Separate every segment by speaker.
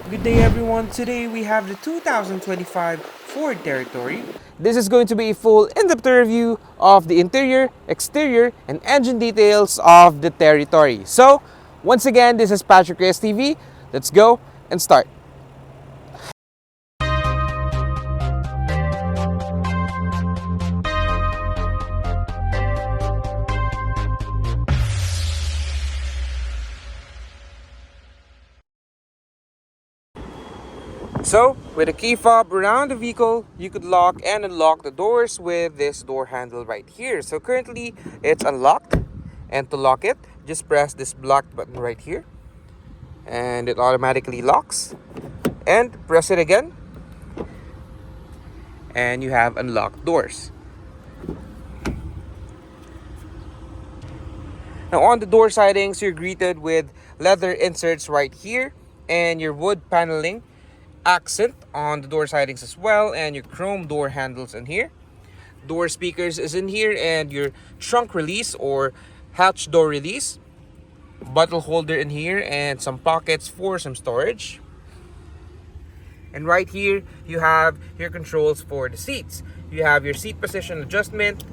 Speaker 1: Good day everyone, today we have the 2025 Ford Territory. This is going to be a full in-depth review of the interior, exterior, and engine details of the Territory. So, once again, this is PatrickReyesTV. Let's go and start. So, with a key fob around the vehicle, you could lock and unlock the doors with this door handle right here. So currently, it's unlocked. And to lock it, just press this black button right here. And it automatically locks. And press it again. And you have unlocked doors. Now on the door sidings, you're greeted with leather inserts right here. And your wood paneling accent on the door sidings as well, and your chrome door handles in here. Door speakers is in here, and your trunk release or hatch door release. Bottle holder in here, and some pockets for some storage. And right here, you have your controls for the seats. You have your seat position adjustment,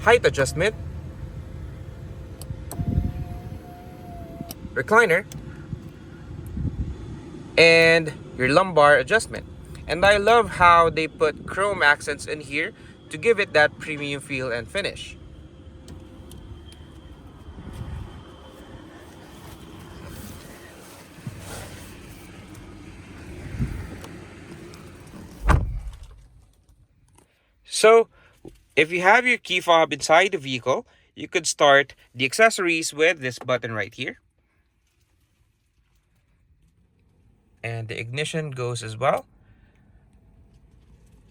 Speaker 1: height adjustment, recliner, and your lumbar adjustment. And I love how they put chrome accents in here to give it that premium feel and finish. So, if you have your key fob inside the vehicle, you could start the accessories with this button right here. And the ignition goes as well.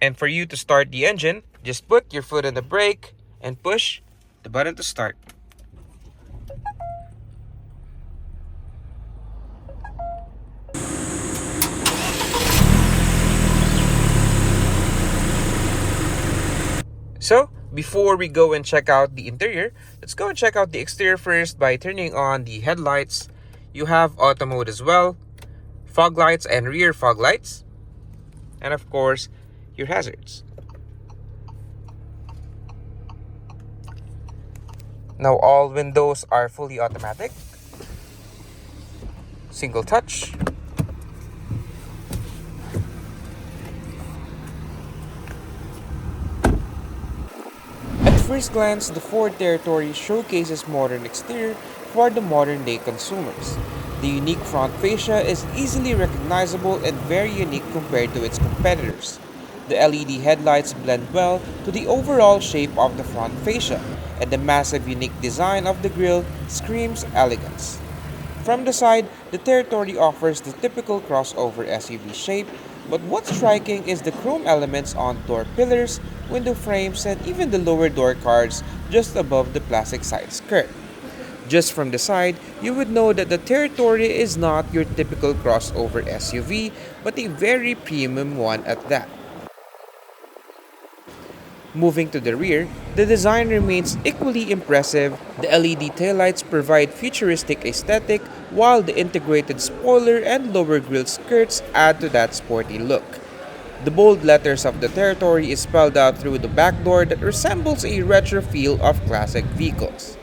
Speaker 1: And for you to start the engine, just put your foot on the brake and push the button to start. So, before we go and check out the interior, let's go and check out the exterior first by turning on the headlights. You have auto mode as well, fog lights and rear fog lights, and of course, your hazards. Now all windows are fully automatic, single touch. At first glance, the Ford Territory showcases modern exterior for the modern day consumers. The unique front fascia is easily recognizable and very unique compared to its competitors. The LED headlights blend well to the overall shape of the front fascia, and the massive unique design of the grille screams elegance. From the side, the Territory offers the typical crossover SUV shape, but what's striking is the chrome elements on door pillars, window frames, and even the lower door cards just above the plastic side skirt. Just from the side, you would know that the Territory is not your typical crossover SUV, but a very premium one at that. Moving to the rear, the design remains equally impressive. The LED taillights provide futuristic aesthetic, while the integrated spoiler and lower grille skirts add to that sporty look. The bold letters of the Territory is spelled out through the back door that resembles a retro feel of classic vehicles.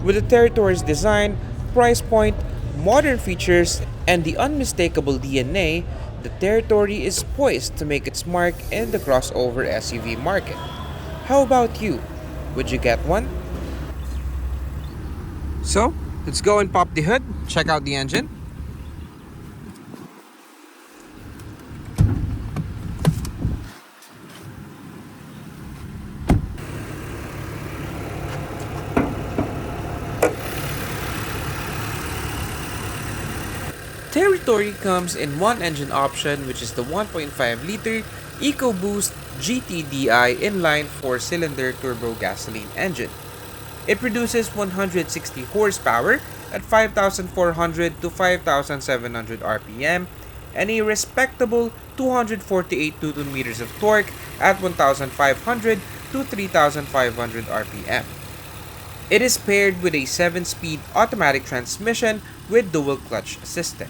Speaker 1: With the Territory's design, price point, modern features, and the unmistakable DNA, the Territory is poised to make its mark in the crossover SUV market. How about you? Would you get one? So, let's go and pop the hood, check out the engine. Territory comes in one engine option, which is the 1.5-liter EcoBoost GTDI inline 4-cylinder turbo gasoline engine. It produces 160 horsepower at 5,400 to 5,700 RPM and a respectable 248 Nm of torque at 1,500 to 3,500 RPM. It is paired with a 7-speed automatic transmission with dual clutch system.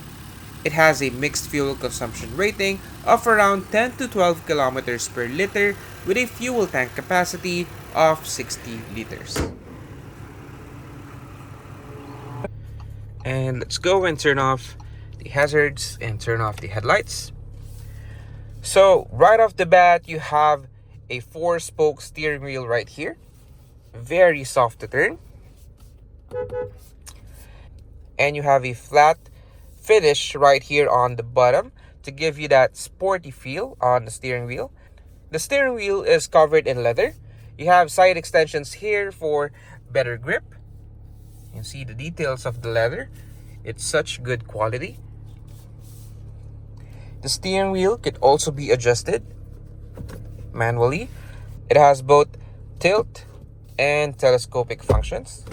Speaker 1: It has a mixed fuel consumption rating of around 10 to 12 kilometers per liter with a fuel tank capacity of 60 liters. And let's go and turn off the hazards and turn off the headlights. So right off the bat, you have a 4-spoke steering wheel right here. Very soft to turn. And you have a flat finish right here on the bottom to give you that sporty feel on the steering wheel. The steering wheel is covered in leather. You have side extensions here for better grip. You can see the details of the leather. It's such good quality. The steering wheel could also be adjusted manually. It has both tilt and telescopic functions.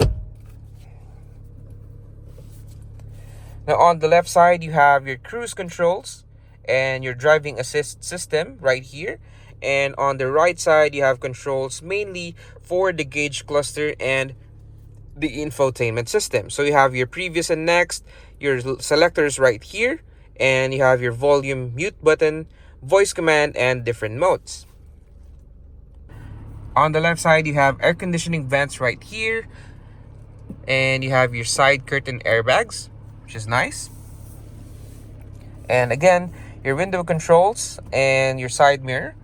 Speaker 1: Now on the left side, you have your cruise controls and your driving assist system right here. And on the right side, you have controls mainly for the gauge cluster and the infotainment system. So you have your previous and next, your selectors right here, and you have your volume mute button, voice command, and different modes. On the left side, you have air conditioning vents right here, and you have your side curtain airbags, which is nice. And again, your window controls and your side mirror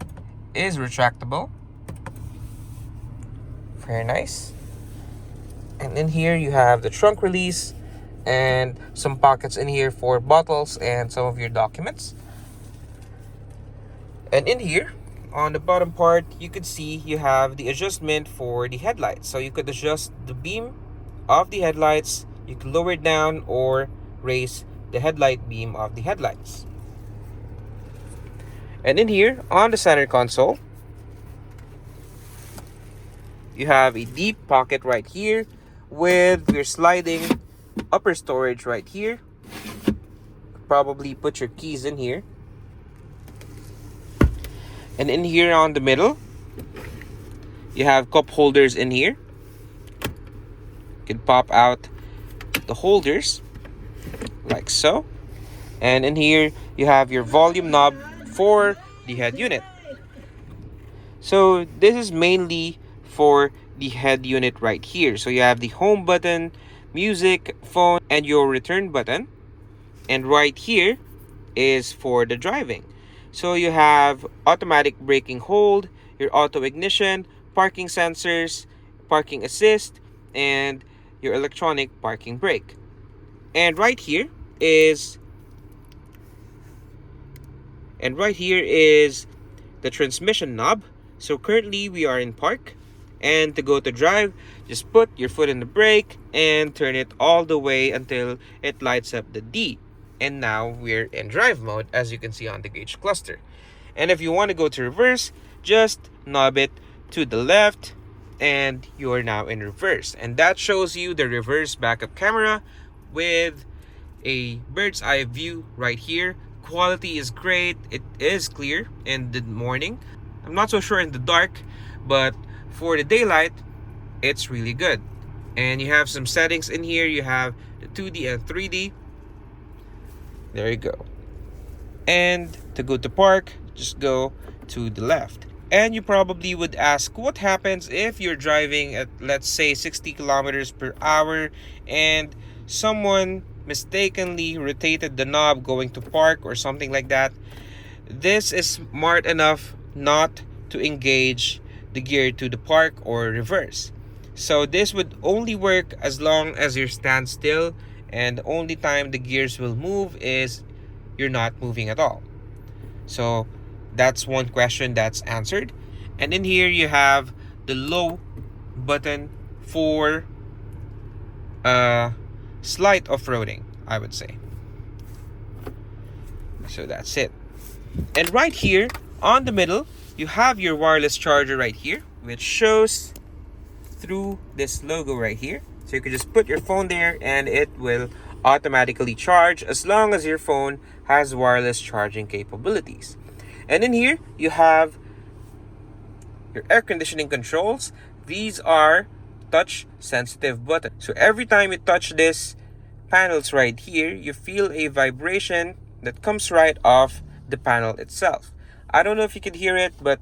Speaker 1: is retractable. Very nice. And in here you have the trunk release and some pockets in here for bottles and some of your documents. And in here on the bottom part, you could see you have the adjustment for the headlights. So you could adjust the beam of the headlights. You could lower it down or raise the headlight beam of the headlights. And in here on the center console, you have a deep pocket right here with your sliding upper storage right here. Probably put your keys in here. And in here on the middle, you have cup holders in here. You can pop out the holders like so. And in here, you have your volume knob for the head unit. So this is mainly for the head unit right here. So you have the home button, music, phone, and your return button. And right here is for the driving. So you have automatic braking hold, your auto ignition, parking sensors, parking assist, and your electronic parking brake. And right here is the transmission knob. So currently we are in park, and to go to drive, just put your foot in the brake and turn it all the way until it lights up the D. And now we're in drive mode, as you can see on the gauge cluster. And if you want to go to reverse, just knob it to the left and you're now in reverse. And that shows you the reverse backup camera with a bird's eye view right here. Quality is great. It is clear in the morning. I'm not so sure in the dark, but for the daylight, it's really good. And you have some settings in here. You have the 2D and 3D. There you go. And to go to park, just go to the left. And you probably would ask, what happens if you're driving at, let's say, 60 kilometers per hour and someone mistakenly rotated the knob going to park or something like that? This is smart enough not to engage the gear to the park or reverse. So this would only work as long as you stand still, and the only time the gears will move is you're not moving at all. So that's one question that's answered. And in here you have the low button for slight off-roading, I would say. So that's it. And right here on the middle, you have your wireless charger right here, which shows through this logo right here. So you can just put your phone there and it will automatically charge as long as your phone has wireless charging capabilities. And in here you have your air conditioning controls. These are touch sensitive buttons. So every time you touch this, panels right here, you feel a vibration that comes right off the panel itself. I don't know if you can hear it, but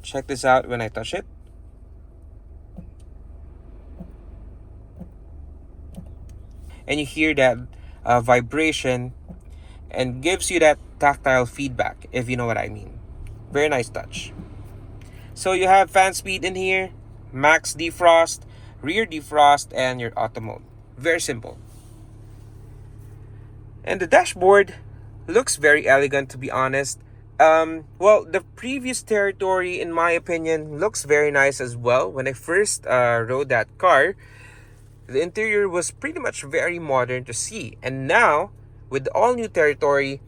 Speaker 1: check this out when I touch it. And you hear that vibration and gives you that tactile feedback, if you know what I mean. Very nice touch. So you have fan speed in here, max defrost, rear defrost, and your auto mode. Very simple. And the dashboard looks very elegant, to be honest. Well, the previous territory, in my opinion, looks very nice as well. When I first rode that car, the interior was pretty much very modern to see. And now, with the all-new territory,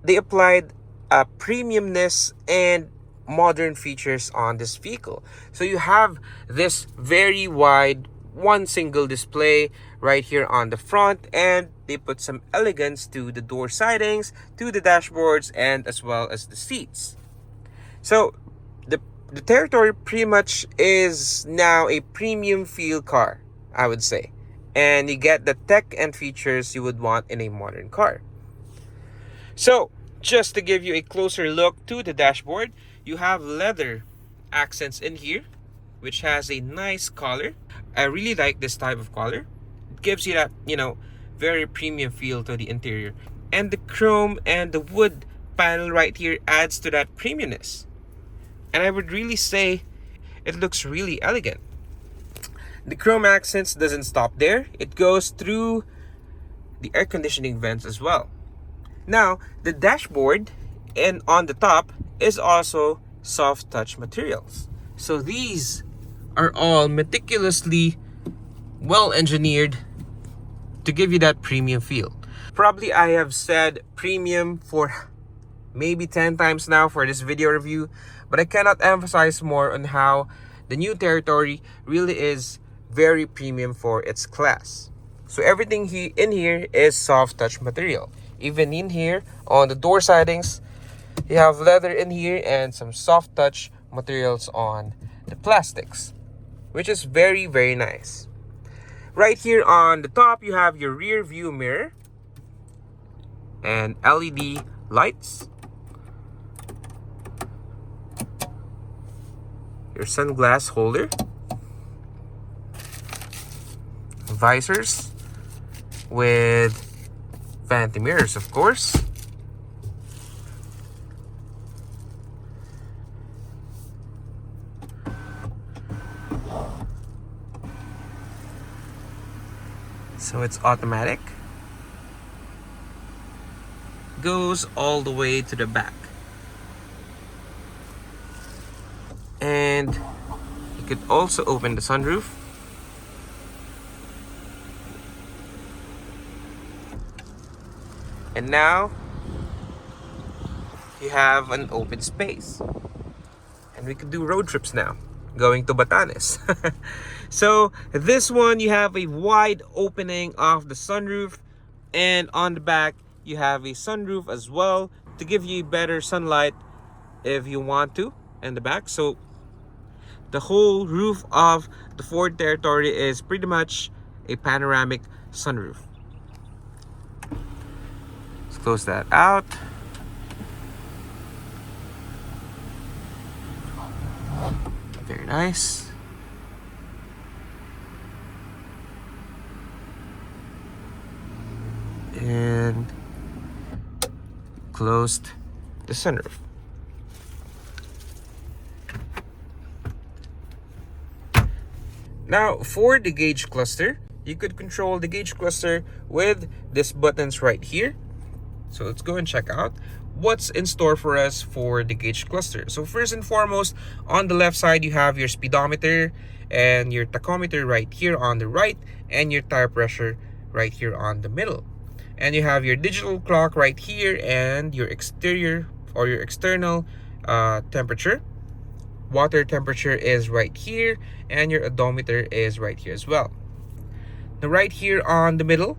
Speaker 1: they applied premiumness and modern features on this vehicle. So you have this very wide one single display right here on the front, and they put some elegance to the door sidings, to the dashboards, and as well as the seats. So the territory pretty much is now a premium feel car, I would say. And you get the tech and features you would want in a modern car. So just to give you a closer look to the dashboard, you have leather accents in here, which has a nice color. I really like this type of color. It gives you that, very premium feel to the interior. And the chrome and the wood panel right here adds to that premiumness. And I would really say it looks really elegant. The chrome accents doesn't stop there. It goes through the air conditioning vents as well. Now, the dashboard and on the top is also soft touch materials. So these are all meticulously well engineered to give you that premium feel. Probably I have said premium for maybe 10 times now for this video review, but I cannot emphasize more on how the new territory really is very premium for its class. So everything in here is soft touch material. Even in here on the door sidings, you have leather in here and some soft touch materials on the plastics, which is very, very nice. Right here on the top, you have your rear view mirror and LED lights, your sunglass holder, visors with vanity mirrors, of course, so it's automatic, goes all the way to the back, and you could also open the sunroof. And now you have an open space, and we could do road trips now going to Batanes. So this one, you have a wide opening of the sunroof, and on the back you have a sunroof as well to give you better sunlight if you want to in the back. So the whole roof of the Ford Territory is pretty much a panoramic sunroof. Let's close that out. Very nice. And closed the sunroof. Now for the gauge cluster, you could control the gauge cluster with these buttons right here. So let's go and check out what's in store for us for the gauge cluster. So first and foremost, on the left side, you have your speedometer and your tachometer right here on the right, and your tire pressure right here on the middle. And you have your digital clock right here and your exterior or your external temperature. Water temperature is right here, and your odometer is right here as well. Now right here on the middle,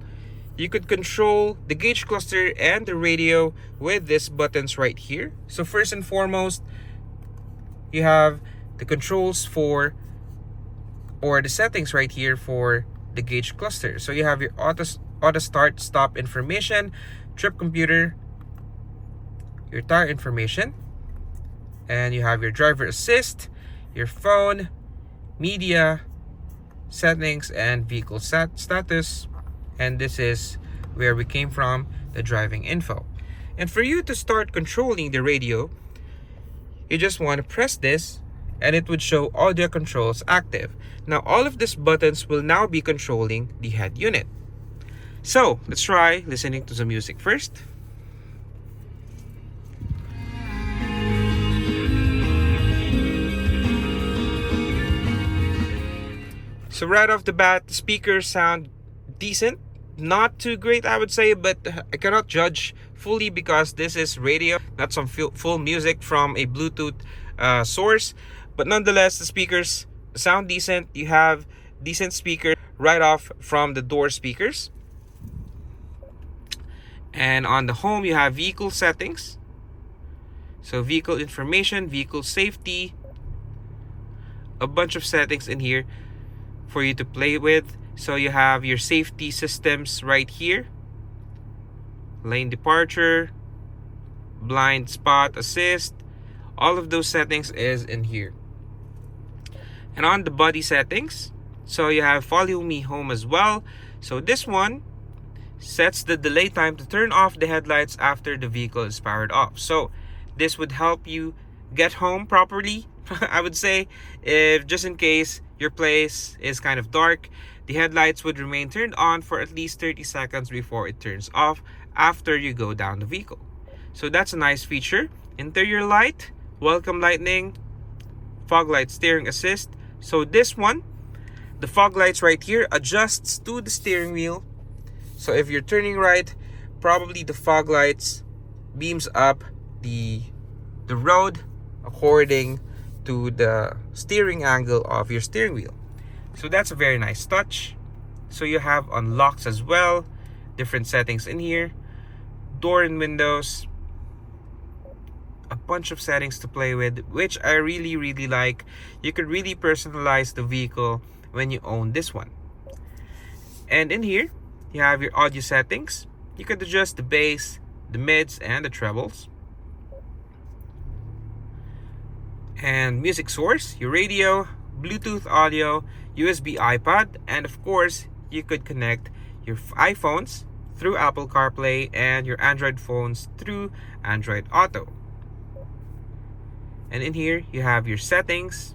Speaker 1: you could control the gauge cluster and the radio with these buttons right here. So first and foremost, you have the controls for, or the settings right here for the gauge cluster. So you have your auto start stop information, trip computer, your tire information, and you have your driver assist, your phone, media, settings, and vehicle status. And this is where we came from, the driving info. And for you to start controlling the radio, you just want to press this and it would show audio controls active. Now all of these buttons will now be controlling the head unit. So let's try listening to some music first. So right off the bat, the speakers sound decent. Not too great, I would say, but I cannot judge fully because this is radio, not some full music from a Bluetooth source. But nonetheless, the speakers sound decent. You have decent speaker right off from the door speakers. And on the home, you have vehicle settings. So vehicle information, vehicle safety, a bunch of settings in here for you to play with. So you have your safety systems right here, lane departure, blind spot assist, all of those settings is in here. And on the body settings, so you have follow me home as well. So this one sets the delay time to turn off the headlights after the vehicle is powered off. So this would help you get home properly. I would say, if just in case your place is kind of dark, the headlights would remain turned on for at least 30 seconds before it turns off after you go down the vehicle. So that's a nice feature. Interior light, welcome lighting, fog light steering assist. So this one, the fog lights right here adjusts to the steering wheel. So if you're turning right, probably the fog lights beams up the road according to the steering angle of your steering wheel. So that's a very nice touch. So you have unlocks as well, different settings in here, door and windows, a bunch of settings to play with, which I really like. You could really personalize the vehicle when you own this one. And in here, you have your audio settings. You could adjust the bass, the mids, and the trebles. And music source, your radio, Bluetooth audio, USB iPod, and of course, you could connect your iPhones through Apple CarPlay and your Android phones through Android Auto. And in here, you have your settings,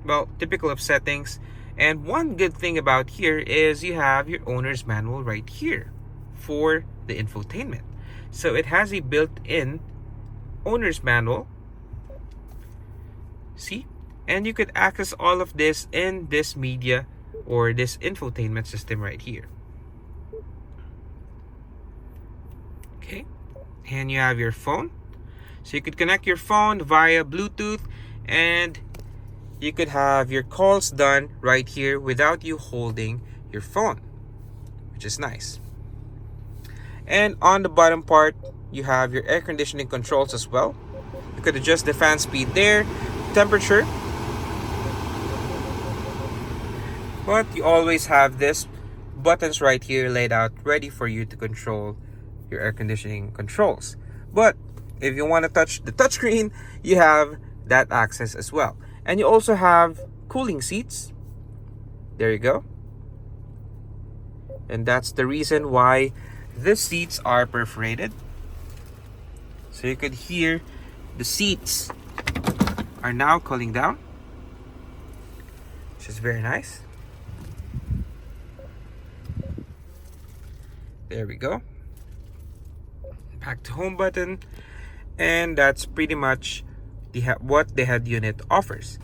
Speaker 1: well, typical of settings. And one good thing about here is you have your owner's manual right here for the infotainment. So it has a built-in owner's manual. See? And you could access all of this in this media or this infotainment system right here. Okay. And you have your phone. So you could connect your phone via Bluetooth and you could have your calls done right here without you holding your phone, which is nice. And on the bottom part, you have your air conditioning controls as well. You could adjust the fan speed there, temperature. But you always have this buttons right here laid out ready for you to control your air conditioning controls. But if you want to touch the touchscreen, you have that access as well. And you also have cooling seats. There you go. And that's the reason why the seats are perforated. So you could hear the seats are now cooling down, which is very nice. There we go. Back to home button. And that's pretty much what the head unit offers.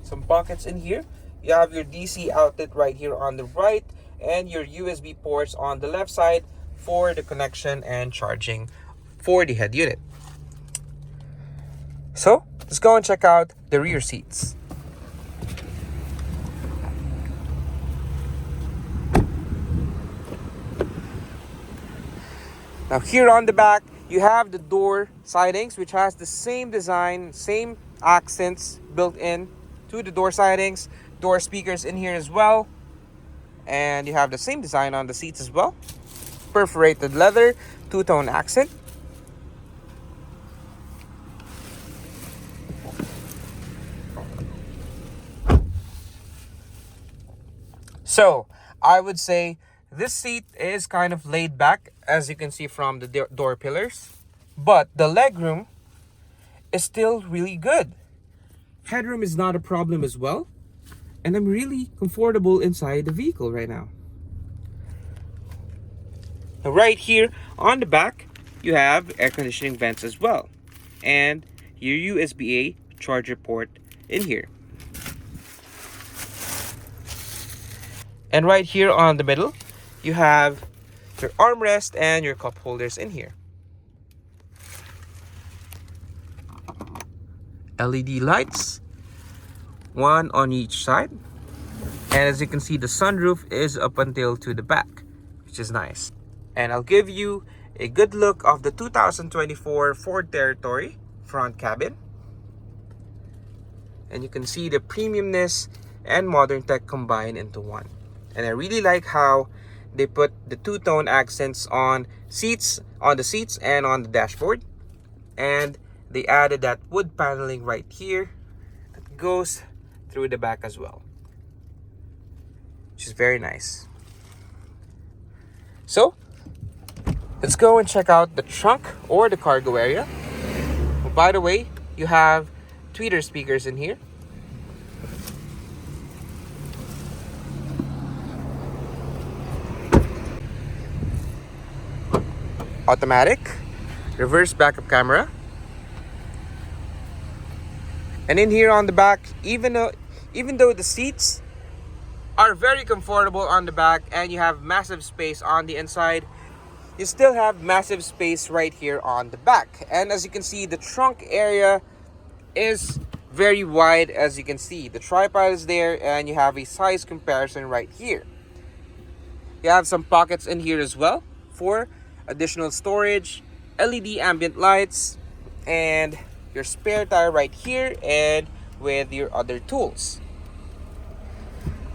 Speaker 1: Some pockets in here. You have your DC outlet right here on the right and your USB ports on the left side for the connection and charging for the head unit. So let's go and check out the rear seats. Now here on the back, you have the door sidings, which has the same design, same accents built in to the door sidings. door speakers in here as well. And you have the same design on the seats as well. Perforated leather, two-tone accent. So, I would say this seat is kind of laid back, as you can see from the door pillars. But the legroom is still really good. Headroom is not a problem as well. And I'm really comfortable inside the vehicle right now. Now, right here on the back, you have air conditioning vents as well. And your USB-A charger port in here. And right here on the middle, you have your armrest and your cup holders in here. LED lights, one on each side. And as you can see, the sunroof is up until to the back, which is nice. And I'll give you a good look of the 2024 Ford Territory front cabin. And you can see the premiumness and modern tech combined into one. And I really like how they put the two-tone accents on the seats and on the dashboard. And they added that wood paneling right here that goes through the back as well, which is very nice. So let's go and check out the trunk or the cargo area. Oh, by the way, you have tweeter speakers in here. Automatic reverse backup camera. And in here on the back, even though the seats are very comfortable on the back and you have massive space on the inside, you still have massive space right here on the back. And as you can see, the trunk area is very wide. As you can see, the tripod is there and you have a size comparison right here. You have some pockets in here as well for additional storage, LED ambient lights, and your spare tire right here and with your other tools.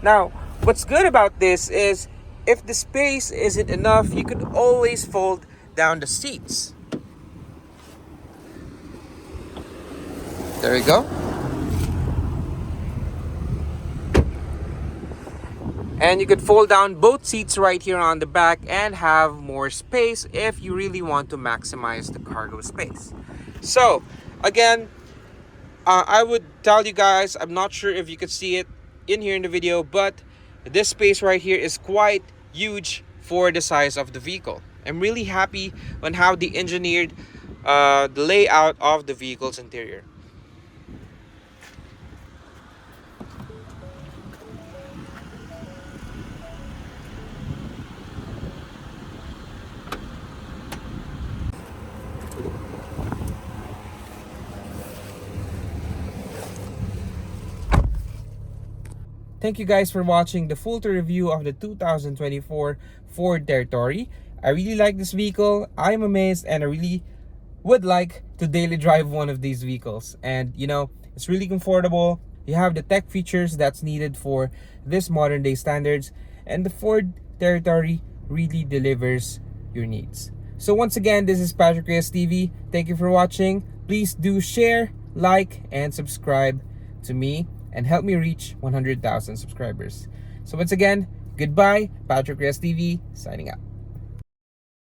Speaker 1: Now, what's good about this is if the space isn't enough, you could always fold down the seats. There we go. And you could fold down both seats right here on the back and have more space if you really want to maximize the cargo space. So, again, I would tell you guys, I'm not sure if you could see it in here in the video, but this space right here is quite huge for the size of the vehicle. I'm really happy on how they engineered the layout of the vehicle's interior. Thank you guys for watching the full review of the 2024 Ford Territory. I really like this vehicle. I'm amazed and I really would like to daily drive one of these vehicles. And you know, it's really comfortable. You have the tech features that's needed for this modern day standards. And the Ford Territory really delivers your needs. So once again, this is PatrickReyesTV. Thank you for watching. Please do share, like, and subscribe to me and help me reach 100,000 subscribers. So once again, goodbye. PatrickReyesTV signing out.